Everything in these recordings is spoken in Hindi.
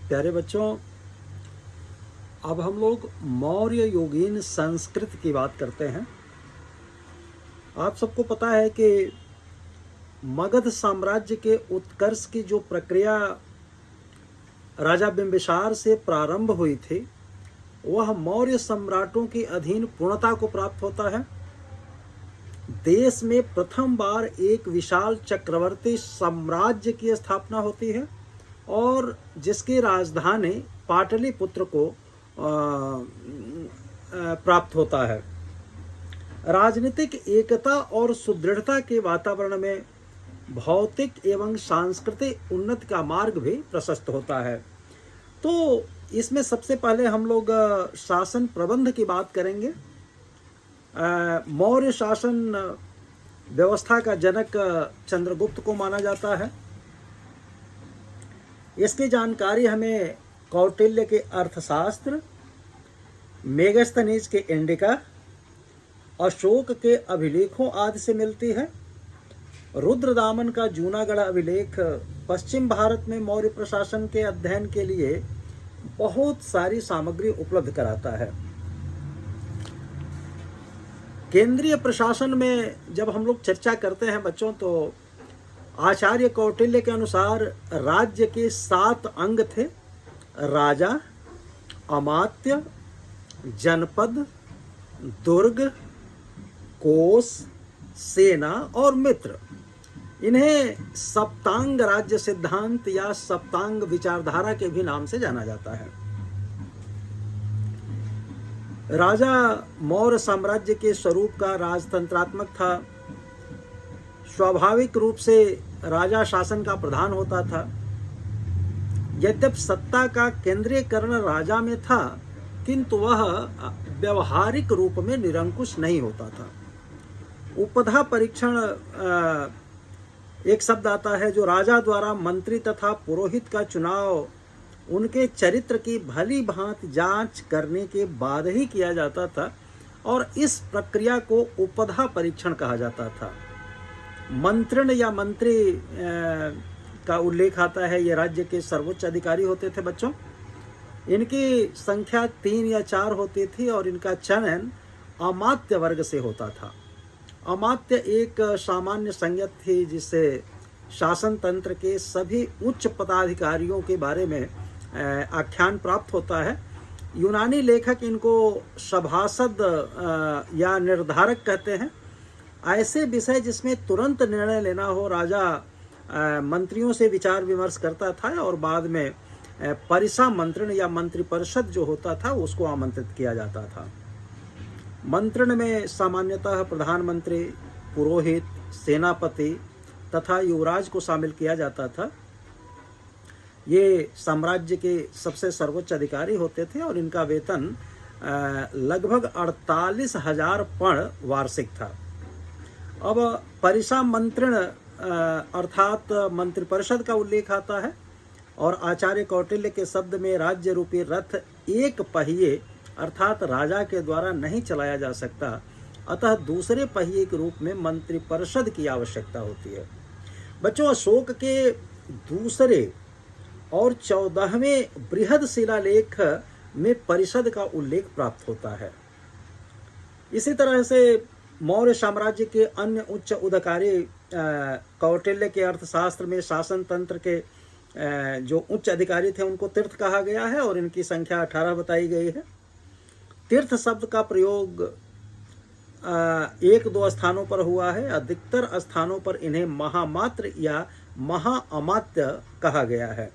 प्यारे बच्चों, अब हम लोग मौर्य युगीन संस्कृति की बात करते हैं। आप सबको पता है कि मगध साम्राज्य के उत्कर्ष की जो प्रक्रिया राजा बिंबिसार से प्रारंभ हुई थी, वह मौर्य सम्राटों की अधीन पूर्णता को प्राप्त होता है। देश में प्रथम बार एक विशाल चक्रवर्ती साम्राज्य की स्थापना होती है और जिसकी राजधानी पाटलिपुत्र को प्राप्त होता है। राजनीतिक एकता और सुदृढ़ता के वातावरण में भौतिक एवं सांस्कृतिक उन्नति का मार्ग भी प्रशस्त होता है। तो इसमें सबसे पहले हम लोग शासन प्रबंध की बात करेंगे। मौर्य शासन व्यवस्था का जनक चंद्रगुप्त को माना जाता है। इसकी जानकारी हमें कौटिल्य के अर्थशास्त्र, मेगस्थनीज के इंडिका, अशोक के अभिलेखों आदि से मिलती है। रुद्रदामन का जूनागढ़ अभिलेख पश्चिम भारत में मौर्य प्रशासन के अध्ययन के लिए बहुत सारी सामग्री उपलब्ध कराता है। केंद्रीय प्रशासन में जब हम लोग चर्चा करते हैं बच्चों, तो आचार्य कौटिल्य के अनुसार राज्य के 7 अंग थे: राजा, अमात्य, जनपद, दुर्ग, कोष, सेना और मित्र। इन्हें सप्तांग राज्य सिद्धांत या सप्तांग विचारधारा के भी नाम से जाना जाता है। राजा मौर्य साम्राज्य के स्वरूप का राजतंत्रात्मक था। स्वाभाविक रूप से राजा शासन का प्रधान होता था। यद्यपि सत्ता का केंद्रीयकरण राजा में था, किंतु वह व्यवहारिक रूप में निरंकुश नहीं होता था। उपधा परीक्षण एक शब्द आता है जो राजा द्वारा मंत्री तथा पुरोहित का चुनाव उनके चरित्र की भली भांति जांच करने के बाद ही किया जाता था और इस प्रक्रिया को उपधा परीक्षण कहा जाता था। मंत्रण या मंत्री का उल्लेख आता है। ये राज्य के सर्वोच्च अधिकारी होते थे बच्चों। इनकी संख्या 3 या 4 होती थी और इनका चयन अमात्य वर्ग से होता था। अमात्य एक सामान्य संज्ञा थी जिससे शासन तंत्र के सभी उच्च पदाधिकारियों के बारे में आख्यान प्राप्त होता है। यूनानी लेखक इनको सभासद या निर्धारक कहते हैं। ऐसे विषय जिसमें तुरंत निर्णय लेना हो, राजा मंत्रियों से विचार विमर्श करता था और बाद में परिसा मंत्रण या मंत्रिपरिषद जो होता था उसको आमंत्रित किया जाता था। मंत्रण में सामान्यतः प्रधानमंत्री, पुरोहित, सेनापति तथा युवराज को शामिल किया जाता था। ये साम्राज्य के सबसे सर्वोच्च अधिकारी होते थे और इनका वेतन लगभग 48,000 पण वार्षिक था। अब परिसा मंत्रण अर्थात मंत्रिपरिषद का उल्लेख आता है और आचार्य कौटिल्य के शब्द में राज्य रूपी रथ एक पहिए अर्थात राजा के द्वारा नहीं चलाया जा सकता, अतः दूसरे पहिए के रूप में मंत्रिपरिषद की आवश्यकता होती है। बच्चों, अशोक के दूसरे और 14वें बृहद शिलालेख में परिषद का उल्लेख प्राप्त होता है। इसी तरह से मौर्य साम्राज्य के अन्य उच्च अधिकारी कौटिल्य के अर्थशास्त्र में शासन तंत्र के जो उच्च अधिकारी थे उनको तीर्थ कहा गया है और इनकी संख्या 18 बताई गई है। तीर्थ शब्द का प्रयोग 1-2 स्थानों पर हुआ है। अधिकतर स्थानों पर इन्हें महामात्र या महाअमात्य कहा गया है।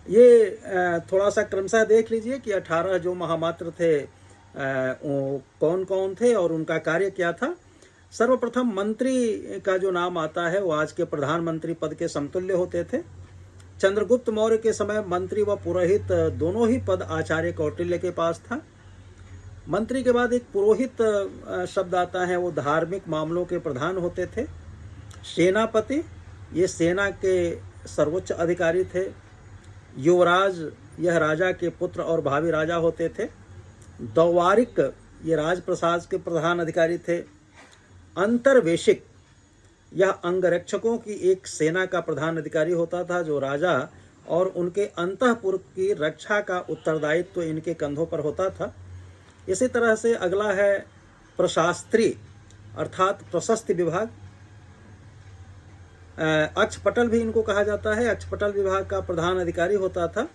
ये थोड़ा सा क्रमशः देख लीजिए कि 18 जो महामात्र थे वो कौन कौन थे और उनका कार्य क्या था। सर्वप्रथम मंत्री का जो नाम आता है वो आज के प्रधानमंत्री पद के समतुल्य होते थे। चंद्रगुप्त मौर्य के समय मंत्री व पुरोहित दोनों ही पद आचार्य कौटिल्य के पास था। मंत्री के बाद एक पुरोहित शब्द आता है, वो धार्मिक मामलों के प्रधान होते थे। सेनापति, ये सेना के सर्वोच्च अधिकारी थे। युवराज, यह राजा के पुत्र और भावी राजा होते थे। दौवारिक, ये राजप्रसाद के प्रधान अधिकारी थे। अंतर्वेशिक, यह अंगरक्षकों की एक सेना का प्रधान अधिकारी होता था जो राजा और उनके अंतःपुर की रक्षा का उत्तरदायित्व तो इनके कंधों पर होता था। इसी तरह से अगला है प्रशास्त्री अर्थात प्रशस्ति विभाग। अक्षपटल भी इनको कहा जाता है। अक्षपटल विभाग का प्रधान अधिकारी होता था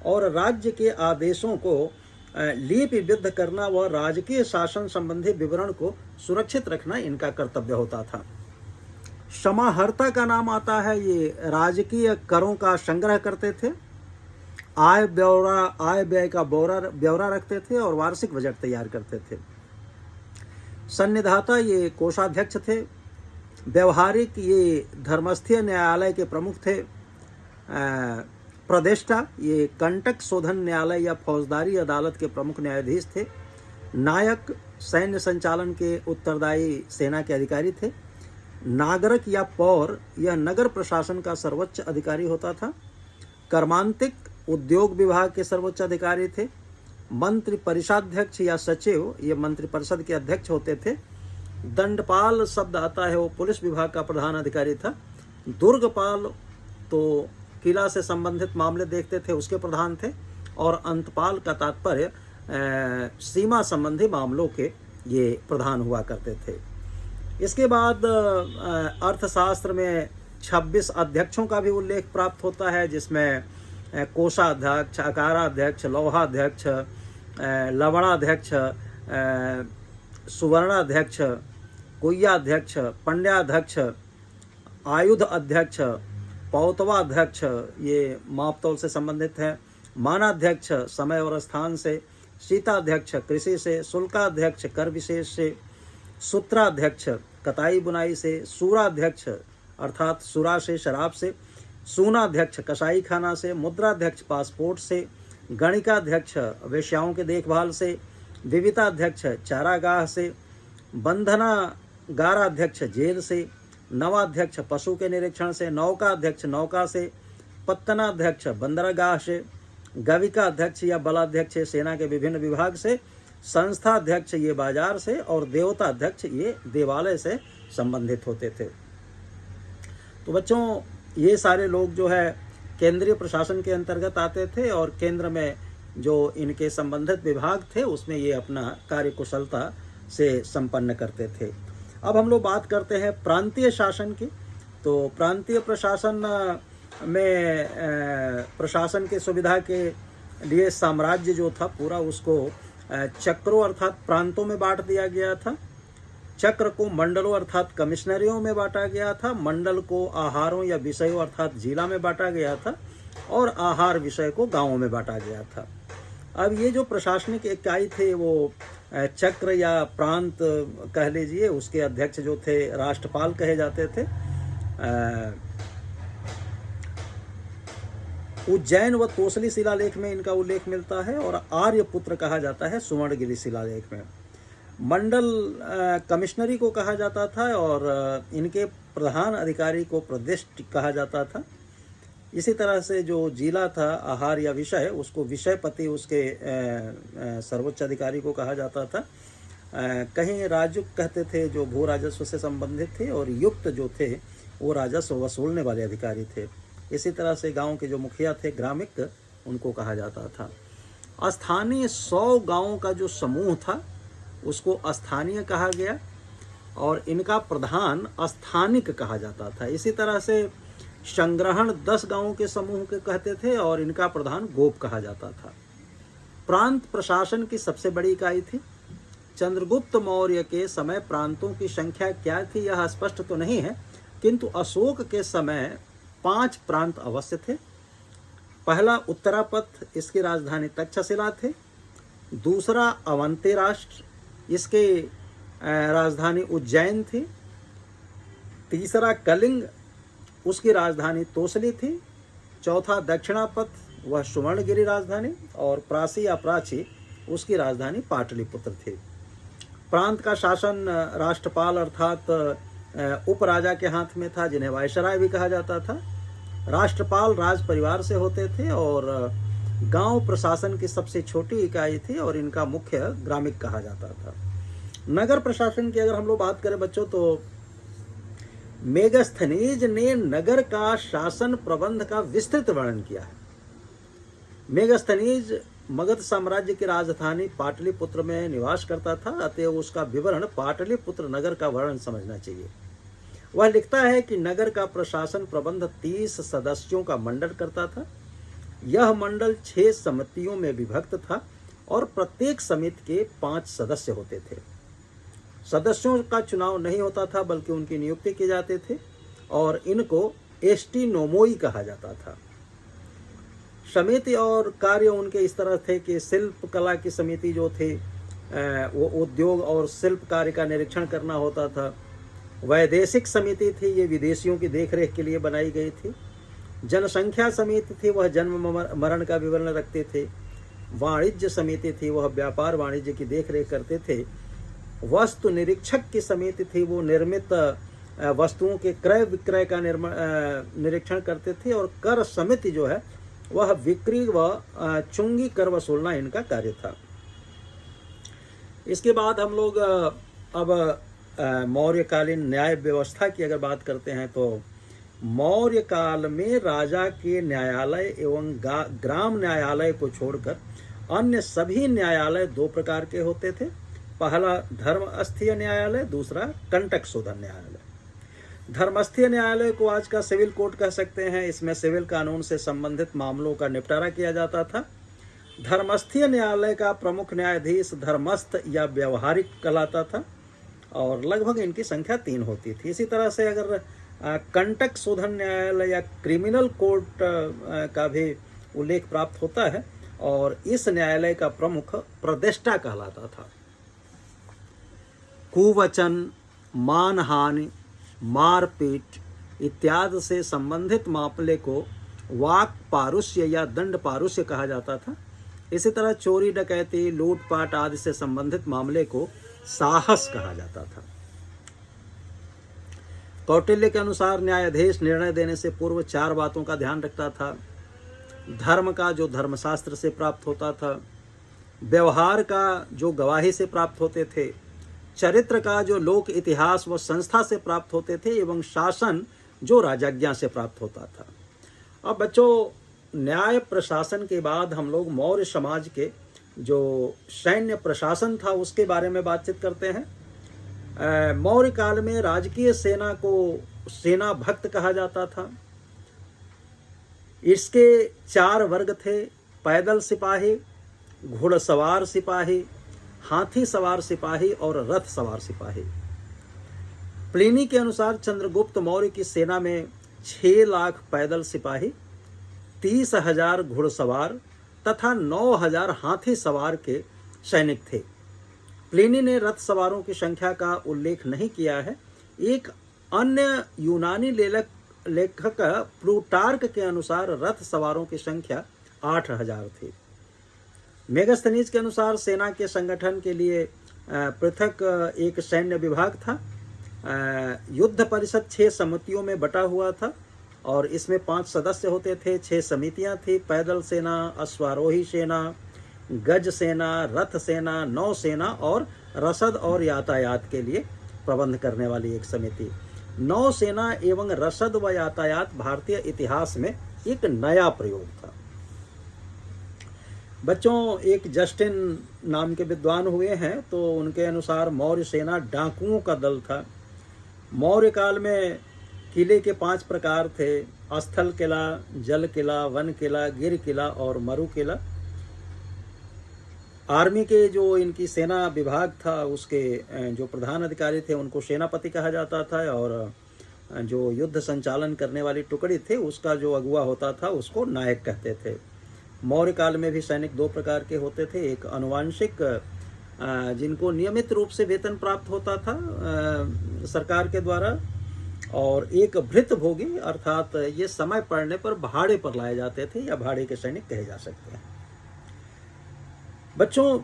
और राज्य के आदेशों को लिपिबद्ध करना व राजकीय शासन संबंधी विवरण को सुरक्षित रखना इनका कर्तव्य होता था। समाहर्ता का नाम आता है, ये राजकीय करों का संग्रह करते थे, आय व्यय का ब्यौरा रखते थे और वार्षिक बजट तैयार करते थे। सन्निधाता ये कोषाध्यक्ष थे। व्यवहारिक ये धर्मस्थीय न्यायालय के प्रमुख थे। प्रदेष्टा ये कंटक शोधन न्यायालय या फौजदारी अदालत के प्रमुख न्यायाधीश थे। नायक सैन्य संचालन के उत्तरदायी सेना के अधिकारी थे। नागरिक या पौर यह नगर प्रशासन का सर्वोच्च अधिकारी होता था। कर्मांतिक उद्योग विभाग के सर्वोच्च अधिकारी थे। मंत्री परिषदाध्यक्ष या सचिव ये मंत्री परिषद के अध्यक्ष होते थे। दंडपाल शब्द आता है, वो पुलिस विभाग का प्रधान अधिकारी था। दुर्गपाल तो किला से संबंधित मामले देखते थे, उसके प्रधान थे। और अंतपाल का तात्पर्य सीमा संबंधी मामलों के ये प्रधान हुआ करते थे। इसके बाद अर्थशास्त्र में 26 अध्यक्षों का भी उल्लेख प्राप्त होता है, जिसमें कोषाध्यक्ष, अकाराध्यक्ष, लौहाध्यक्ष, लवणाध्यक्ष, सुवर्णाध्यक्ष, कुय्याध्यक्ष, पंड्याध्यक्ष, आयुध अध्यक्ष, पौतवाध्यक्ष ये मापतौल से संबंधित है। मानाध्यक्ष समय और स्थान से, शीताध्यक्ष कृषि से, शुल्काध्यक्ष कर विशेष से, सूत्राध्यक्ष कताई बुनाई से, सूराध्यक्ष अर्थात सुरा से शराब से, सूनाध्यक्ष कसाई खाना से, मुद्राध्यक्ष पासपोर्ट से, गणिकाध्यक्ष वेश्याओं के देखभाल से, विविताध्यक्ष चारागाह से, बंधनागाराध्यक्ष जेल से, नवाध्यक्ष पशु के निरीक्षण से, नौकाध्यक्ष नौका से, पत्तनाध्यक्ष बंदरगाह से, गविका अध्यक्ष या बलाध्यक्ष सेना के विभिन्न विभाग से, संस्था अध्यक्ष ये बाजार से और देवता अध्यक्ष ये देवालय से संबंधित होते थे। तो बच्चों ये सारे लोग जो है केंद्रीय प्रशासन के अंतर्गत आते थे और केंद्र में जो इनके संबंधित विभाग थे उसमें ये अपना कार्य कुशलता से संपन्न करते थे। अब हम लोग बात करते हैं प्रांतीय शासन की। तो प्रांतीय प्रशासन में प्रशासन के सुविधा के लिए साम्राज्य जो था पूरा उसको चक्रों अर्थात प्रांतों में बांट दिया गया था। चक्र को मंडलों अर्थात कमिश्नरियों में बांटा गया था। मंडल को आहारों या विषयों अर्थात जिला में बांटा गया था और आहार विषय को गांवों में बांटा गया था। अब ये जो प्रशासनिक इकाई थे वो चक्र या प्रांत कह लीजिए, उसके अध्यक्ष जो थे राष्ट्रपाल कहे जाते थे। उज्जैन व तोसली शिलालेख में इनका उल्लेख मिलता है और आर्यपुत्र कहा जाता है सुवर्णगिरी शिलालेख में। मंडल कमिश्नरी को कहा जाता था और इनके प्रधान अधिकारी को प्रदिष्ट कहा जाता था। इसी तरह से जो जिला था आहार या विषय उसको विषयपति उसके सर्वोच्च अधिकारी को कहा जाता था। कहीं राजुक कहते थे जो भू राजस्व से संबंधित थे और युक्त जो थे वो राजस्व वसूलने वाले अधिकारी थे। इसी तरह से गांव के जो मुखिया थे ग्रामिक उनको कहा जाता था। स्थानीय 100 गांवों का जो समूह था उसको स्थानीय कहा गया और इनका प्रधान स्थानिक कहा जाता था। इसी तरह से संग्रहण 10 गांवों के समूह के कहते थे और इनका प्रधान गोप कहा जाता था। प्रांत प्रशासन की सबसे बड़ी इकाई थी। चंद्रगुप्त मौर्य के समय प्रांतों की संख्या क्या थी यह स्पष्ट तो नहीं है, किंतु अशोक के समय 5 प्रांत अवश्य थे। पहला उत्तरापथ, इसकी राजधानी तक्षशिला थे। दूसरा अवंती राष्ट्र, इसके राजधानी उज्जैन थी। तीसरा कलिंग, उसकी राजधानी तोसली थी। चौथा दक्षिणापथ, वह सुवर्णगिरी राजधानी, और प्राची या प्राची उसकी राजधानी पाटलिपुत्र थी। प्रांत का शासन राष्ट्रपाल अर्थात उपराजा के हाथ में था, जिन्हें वायसराय भी कहा जाता था। राष्ट्रपाल राज परिवार से होते थे और गांव प्रशासन की सबसे छोटी इकाई थी और इनका मुख्य ग्रामिक कहा जाता था। नगर प्रशासन की अगर हम लोग बात करें बच्चों तो मेगस्थनीज ने नगर का शासन प्रबंध का विस्तृत वर्णन किया है। मेगस्थनीज मगध साम्राज्य की राजधानी पाटलिपुत्र में निवास करता था, अतएव उसका विवरण पाटलिपुत्र नगर का वर्णन समझना चाहिए। वह लिखता है कि नगर का प्रशासन प्रबंध 30 सदस्यों का मंडल करता था। यह मंडल 6 समितियों में विभक्त था और प्रत्येक समिति के 5 सदस्य होते थे। सदस्यों का चुनाव नहीं होता था बल्कि उनकी नियुक्ति की जाते थे और इनको एस्टिनोमोई कहा जाता था। समिति और कार्य उनके इस तरह थे कि शिल्प कला की समिति जो थे वो उद्योग और शिल्प कार्य का निरीक्षण करना होता था। वैदेशिक समिति थी, ये विदेशियों की देखरेख के लिए बनाई गई थी। जनसंख्या समिति थी, वह जन्म मरण का विवरण रखते थे। वाणिज्य समिति थी, वह व्यापार वाणिज्य की देखरेख करते थे। वस्तु निरीक्षक की समिति थी, वो निर्मित वस्तुओं के क्रय विक्रय का निरीक्षण करते थे। और कर समिति जो है वह बिक्री व चुंगी कर वसूलना इनका कार्य था। इसके बाद हम लोग अब मौर्यकालीन न्याय व्यवस्था की अगर बात करते हैं तो मौर्य काल में राजा के न्यायालय एवं ग्राम न्यायालय को छोड़कर अन्य सभी न्यायालय 2 प्रकार के होते थे। पहला धर्मस्थीय न्यायालय, दूसरा कंटक शोधन न्यायालय। धर्मस्थीय न्यायालय को आज का सिविल कोर्ट कह सकते हैं। इसमें सिविल कानून से संबंधित मामलों का निपटारा किया जाता था। धर्मस्थीय न्यायालय का प्रमुख न्यायाधीश धर्मस्थ या व्यवहारिक कहलाता था और लगभग इनकी संख्या 3 होती थी। इसी तरह से अगर कंटक शोधन न्यायालय या क्रिमिनल कोर्ट का भी उल्लेख प्राप्त होता है और इस न्यायालय का प्रमुख प्रदेष्टा कहलाता था। कुवचन, मानहानि, मारपीट इत्यादि से संबंधित मामले को वाक पारुष्य या दंड पारुष्य कहा जाता था। इसी तरह चोरी, डकैती, लूटपाट आदि से संबंधित मामले को साहस कहा जाता था। कौटिल्य के अनुसार न्यायाधीश निर्णय देने से पूर्व 4 बातों का ध्यान रखता था। धर्म का, जो धर्मशास्त्र से प्राप्त होता था। व्यवहार का, जो गवाही से प्राप्त होते थे। चरित्र का, जो लोक इतिहास व संस्था से प्राप्त होते थे। एवं शासन, जो राजाज्ञा से प्राप्त होता था। अब बच्चों, न्याय प्रशासन के बाद हम लोग मौर्य समाज के जो सैन्य प्रशासन था उसके बारे में बातचीत करते हैं। मौर्य काल में राजकीय सेना को सेना भक्त कहा जाता था। इसके 4 वर्ग थे: पैदल सिपाही, घुड़सवार सिपाही, हाथी सवार सिपाही और रथ सवार सिपाही। प्लिनी के अनुसार चंद्रगुप्त मौर्य की सेना में 6 लाख पैदल सिपाही, 30,000 घुड़सवार तथा 9,000 हाथी सवार के सैनिक थे। प्लिनी ने रथ सवारों की संख्या का उल्लेख नहीं किया है। एक अन्य यूनानी लेखक प्लूटार्क के अनुसार रथ सवारों की संख्या 8,000 थी। मेगस्थनीज के अनुसार सेना के संगठन के लिए पृथक एक सैन्य विभाग था। युद्ध परिषद 6 समितियों में बटा हुआ था और इसमें 5 सदस्य होते थे। 6 समितियां थी: पैदल सेना, अश्वारोही सेना, गज सेना, रथ सेना, नौ सेना और रसद और यातायात के लिए प्रबंध करने वाली एक समिति। नौ सेना एवं रसद व यातायात भारतीय इतिहास में एक नया प्रयोग था। बच्चों, एक जस्टिन नाम के विद्वान हुए हैं तो उनके अनुसार मौर्य सेना डाकुओं का दल था। मौर्य काल में किले के 5 प्रकार थे: स्थल किला, जल किला, वन किला, गिर किला और मरु किला। आर्मी के जो इनकी सेना विभाग था उसके जो प्रधान अधिकारी थे उनको सेनापति कहा जाता था और जो युद्ध संचालन करने वाली टुकड़ी थी उसका जो अगुवा होता था उसको नायक कहते थे। मौर्य काल में भी सैनिक 2 प्रकार के होते थे: एक अनुवांशिक, जिनको नियमित रूप से वेतन प्राप्त होता था सरकार के द्वारा, और एक भृतभोगी, अर्थात ये समय पड़ने पर भाड़े पर लाए जाते थे या भाड़े के सैनिक कहे जा सकते हैं। बच्चों,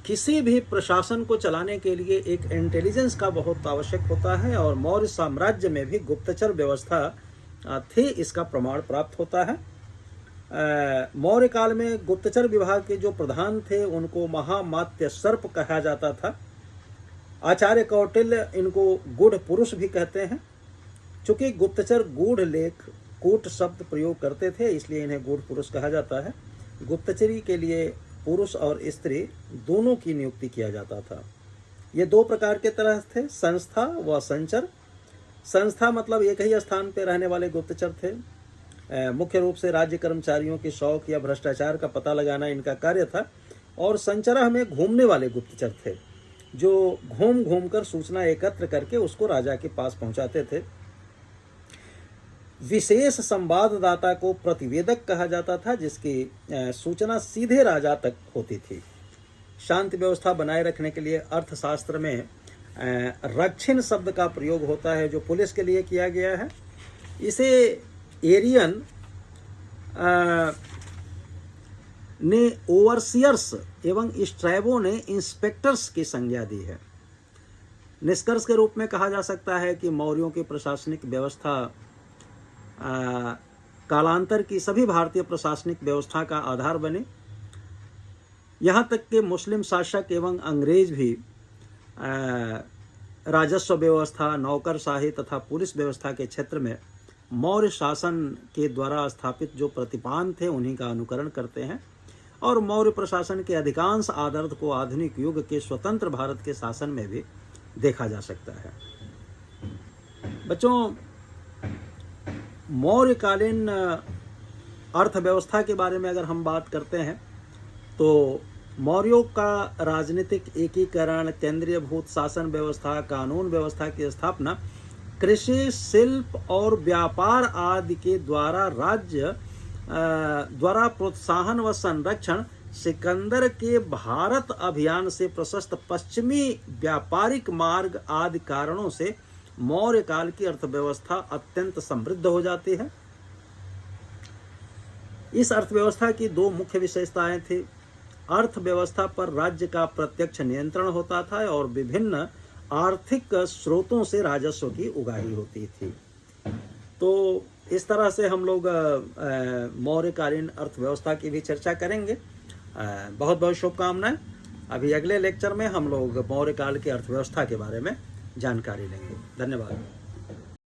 किसी भी प्रशासन को चलाने के लिए एक इंटेलिजेंस का बहुत आवश्यक होता है और मौर्य साम्राज्य में भी गुप्तचर व्यवस्था थी, इसका प्रमाण प्राप्त होता है। मौर्य काल में गुप्तचर विभाग के जो प्रधान थे उनको महामात्य सर्प कहा जाता था। आचार्य कौटिल्य इनको गूढ़ पुरुष भी कहते हैं। चूंकि गुप्तचर गूढ़ लेख कूट शब्द प्रयोग करते थे इसलिए इन्हें गूढ़ पुरुष कहा जाता है। गुप्तचरी के लिए पुरुष और स्त्री दोनों की नियुक्ति किया जाता था। ये दो प्रकार के तरह थे, संस्था व संचर। संस्था मतलब एक ही स्थान पर रहने वाले गुप्तचर थे। मुख्य रूप से राज्य कर्मचारियों के शौक या भ्रष्टाचार का पता लगाना इनका कार्य था। और संचरह में घूमने वाले गुप्तचर थे, जो घूम घूम कर सूचना एकत्र करके उसको राजा के पास पहुंचाते थे। विशेष संवाददाता को प्रतिवेदक कहा जाता था, जिसकी सूचना सीधे राजा तक होती थी। शांति व्यवस्था बनाए रखने के लिए अर्थशास्त्र में रक्षिण शब्द का प्रयोग होता है, जो पुलिस के लिए किया गया है। इसे एरियन ने ओवरसियर्स एवं स्ट्रैबो ने इंस्पेक्टर्स की संज्ञा दी है। निष्कर्ष के रूप में कहा जा सकता है कि मौर्यों की प्रशासनिक व्यवस्था कालांतर की सभी भारतीय प्रशासनिक व्यवस्था का आधार बने। यहाँ तक कि मुस्लिम शासक एवं अंग्रेज भी राजस्व व्यवस्था, नौकरशाही तथा पुलिस व्यवस्था के क्षेत्र में मौर्य शासन के द्वारा स्थापित जो प्रतिपान थे उन्हीं का अनुकरण करते हैं। और मौर्य प्रशासन के अधिकांश आदर्श को आधुनिक युग के स्वतंत्र भारत के शासन में भी देखा जा सकता है। बच्चों, मौर्यकालीन अर्थव्यवस्था के बारे में अगर हम बात करते हैं तो मौर्यों का राजनीतिक एकीकरण, केंद्रीयभूत शासन व्यवस्था, कानून व्यवस्था की स्थापना, कृषि, शिल्प और व्यापार आदि के द्वारा राज्य द्वारा प्रोत्साहन व संरक्षण, सिकंदर के भारत अभियान से प्रशस्त पश्चिमी व्यापारिक मार्ग आदि कारणों से मौर्य काल की अर्थव्यवस्था अत्यंत समृद्ध हो जाती है। इस अर्थव्यवस्था की दो मुख्य विशेषताएं थी। अर्थव्यवस्था पर राज्य का प्रत्यक्ष नियंत्रण होता था और विभिन्न आर्थिक स्रोतों से राजस्व की उगाही होती थी। तो इस तरह से हम लोग मौर्यकालीन अर्थव्यवस्था की भी चर्चा करेंगे। बहुत बहुत शुभकामनाएं। अभी अगले लेक्चर में हम लोग मौर्य काल की अर्थव्यवस्था के बारे में जानकारी लेंगे। धन्यवाद।